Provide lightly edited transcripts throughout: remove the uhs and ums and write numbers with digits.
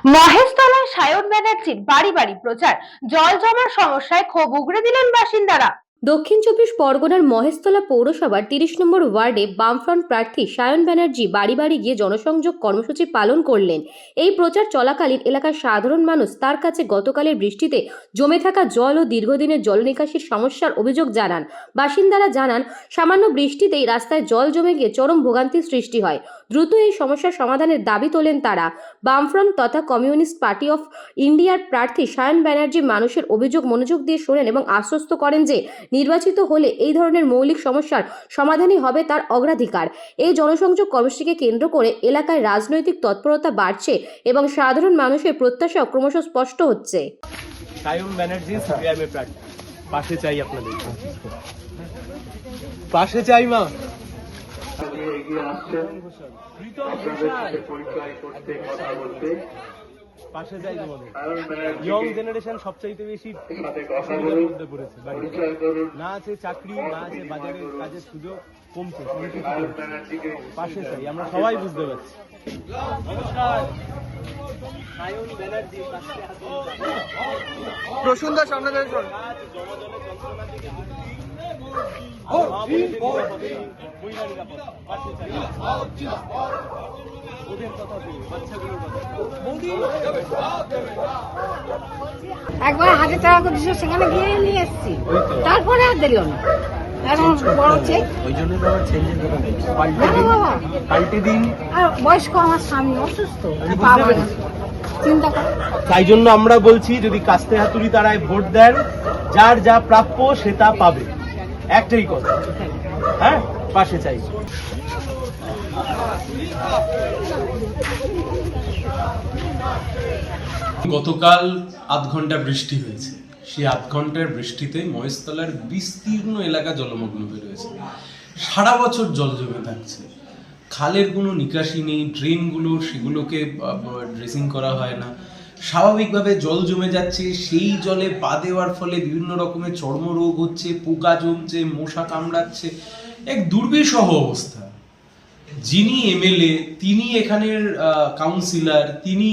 মহেশতলায় সায়ন ব্যানার্জির বাড়ি বাড়ি প্রচার, জল জমার সমস্যায় ক্ষোভ উগরে দিলেন বাসিন্দারা। দক্ষিণ চব্বিশ পরগনার মহেশতলা পৌরসভার ৩০ নম্বর ওয়ার্ডে বামফ্রন্ট প্রার্থী সায়ন ব্যানার্জি বাড়ি বাড়ি গিয়ে জনসংযোগ কর্মসূচি পালন করলেন। এই প্রচার চলাকালীন এলাকার সাধারণ মানুষ তার কাছে গতকালের বৃষ্টিতে জমে থাকা জল ও দীর্ঘদিনের জল নিকাশির সমস্যার অভিযোগ জানান। বাসিন্দারা জানান, সামান্য বৃষ্টিতেই রাস্তায় জল জমে গিয়ে চরম ভোগান্তির সৃষ্টি হয়। দ্রুত এই সমস্যার সমাধানের দাবি তোলেন তারা। বামফ্রন্ট তথা কমিউনিস্ট পার্টি অফ ইন্ডিয়ার প্রার্থী সায়ন ব্যানার্জি মানুষের অভিযোগ মনোযোগ দিয়ে শোনেন এবং আশ্বস্ত করেন যে নির্বাচিত হলে এই ধরনের মৌলিক সমস্যার সমাধানই হবে তার অগ্রাধিকার। এই জনসংযোগ কর্মসূচিকে কেন্দ্র করে এলাকায় রাজনৈতিক তৎপরতা বাড়ছে এবং সাধারণ মানুষের প্রত্যাশা ক্রমশ স্পষ্ট হচ্ছে। সায়ন ব্যানার্জি সিপিআইএম প্রার্থী, পাশে চাই আপনাদের, পাশে চাই মা। পাশে যাই তোমাদের। ইয়ং জেনারেশন সবচাইতে বেশি অসুবিধার মধ্যে পড়েছে। না আছে চাকরি, না আছে বাজারে কাজের সুযোগ, কমছে। পাশে চাই, আমরা সবাই বুঝতে পারছি। নমস্কার, সায়ন ব্যানার্জি প্রসুন্দর সামনে একবার 1000 টাকা করে দিয়েছিল, সেখানে গিয়ে নিয়ে এসেছি, তারপরে আর দিল না। এখন বড় চেক, ওই জন্য তো আমার চেঞ্জের কথা বলছি। বাবা পাল্টে দিন। আর বয়স্ক আমার স্বামী অসুস্থ, বাবা চিন্তা কর। তাই জন্য আমরা বলছি, যদি কাস্তে হাতুড়ি তারায় ভোট দেন, যার যা প্রাপ্য সে তা পাবে। একটাই কথা, হ্যাঁ, পাশে চাই। গতকাল আধ ঘন্টা বৃষ্টি হয়েছে। সেই আধ ঘন্টার বৃষ্টিতে মহেশতলার বিস্তীর্ণ এলাকা জলমগ্ন হয়ে রয়েছে। সারা বছর জল জমে থাকছে, খালের কোনো নিকাশি নেই, ড্রেনগুলো সেগুলোকে ড্রেসিং করা হয় না, স্বাভাবিকভাবে জল জমে যাচ্ছে। সেই জলে পা দেওয়ার ফলে বিভিন্ন রকমের চর্মরোগ হচ্ছে, পোকা জমছে, মশা কামড়াচ্ছে, এক দুর্বিষহ অবস্থা। যিনি এমএলএ, তিনি এখানের কাউন্সিলর, তিনি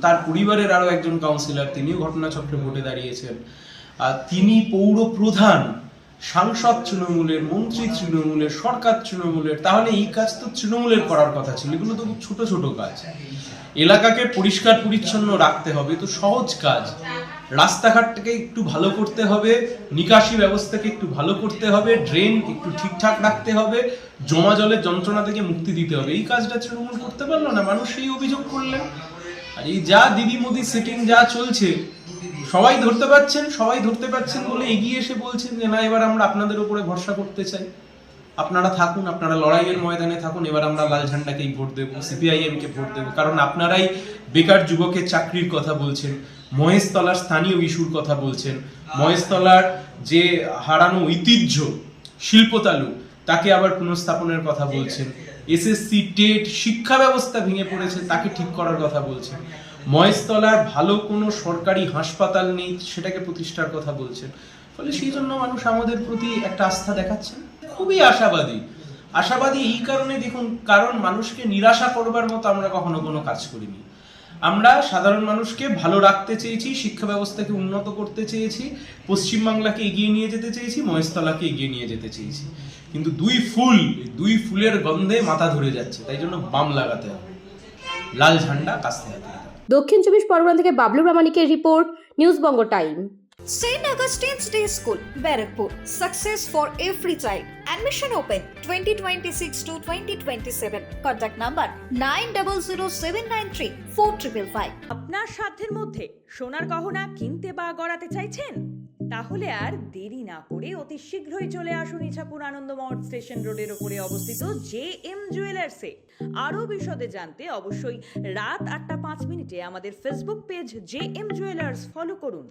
তার পরিবারের আরো একজন কাউন্সিলর, তিনিও ঘটনাচক্রে ভোটে দাঁড়িয়েছেন, তিনি পৌর প্রধান, সাংসদ তৃণমূলের, মন্ত্রী তৃণমূলের, সরকার তৃণমূলের। তাহলে এই কাজ তো তৃণমূলের করার কথা ছিল। এগুলো তো খুব ছোট ছোট কাজ। এলাকাকে পরিষ্কার পরিচ্ছন্ন রাখতে হবে, তো সহজ কাজ। রাস্তাঘাটটাকে একটু ভালো করতে হবে, নিকাশি ব্যবস্থাকে একটু ভালো করতে হবে, ড্রেন একটু ঠিকঠাক রাখতে হবে, জমা জলের যন্ত্রণা থেকে মুক্তি দিতে হবে। এই কাজটা তৃণমূল করতে পারলো না, মানুষ সেই অভিযোগ করলেন। আর এই যা দিদি মোদি সেটিং যা চলছে, সবাই ধরতে পারছেন বলে এগিয়ে এসে বলছেন যে না, এবার আমরা আপনাদের উপরে ভরসা করতে চাই, আপনারা থাকুন, আপনারা লড়াইয়ের ময়দানে থাকুন, এবার আমরা লাল ঝান্ডাকেই ভোট দেবো, সিপিআইএম কে ভোট দেবো। কারণ আপনারাই বেকার যুবকের চাকরির কথা বলছেন, মহেশতলার স্থানীয় ইস্যুর কথা বলছেন, মহেশতলার যে হারানো ঐতিহ্য শিল্পতালু তাকে আবার পুনঃস্থাপনের কথা বলছেন, এসএসসি টেট শিক্ষা ব্যবস্থা ভেঙে পড়েছে তাকে ঠিক করার কথা বলছেন, মহেশতলার ভালো কোনো সরকারি হাসপাতাল নেই সেটাকে প্রতিষ্ঠার কথা বলছেন। ফলে সেই জন্য মানুষ আমাদের প্রতি একটা আস্থা দেখাচ্ছেন। খুবই আশাবাদী এই কারণে, দেখুন, কারণ মানুষকে নিরাশা করবার মতো আমরা কখনো কোনো কাজ করিনি। আমরা সাধারণ মানুষকে ভালো রাখতে চেয়েছি, শিক্ষা ব্যবস্থাকে উন্নত করতে চেয়েছি, পশ্চিমবাংলাকে এগিয়ে নিয়ে যেতে চেয়েছি, মহেশতলাকে এগিয়ে নিয়ে যেতে চেয়েছি। কিন্তু দুই ফুলের গন্ধে মাথা ধরে যাচ্ছে, তাই জন্য বাম লাগাতে হবে, লাল ঝান্ডা কাস্তে হাতে। দক্ষিণ চব্বিশ পরগনা থেকে Bablu প্রামাণিকের report, news Banga time. St. Augustine's Day School, Barakpur. Success for every child. Admission open 2026 to 2027. Contact number 9007934555. আপনার সাধ্যের মধ্যে সোনার গহনা কিনতে বা গড়াতে চাইছেন? তাহলে আর দেরি না করে অতি শীঘ্রই চলে আসুন ইছাপুর আনন্দমঠ স্টেশন রোডের উপরে অবস্থিত জেএম জুয়েলার্সে। আরও বিশদে জানতে অবশ্যই রাত 8টা 5 মিনিটে আমাদের Facebook page JM jewellers follow করুন।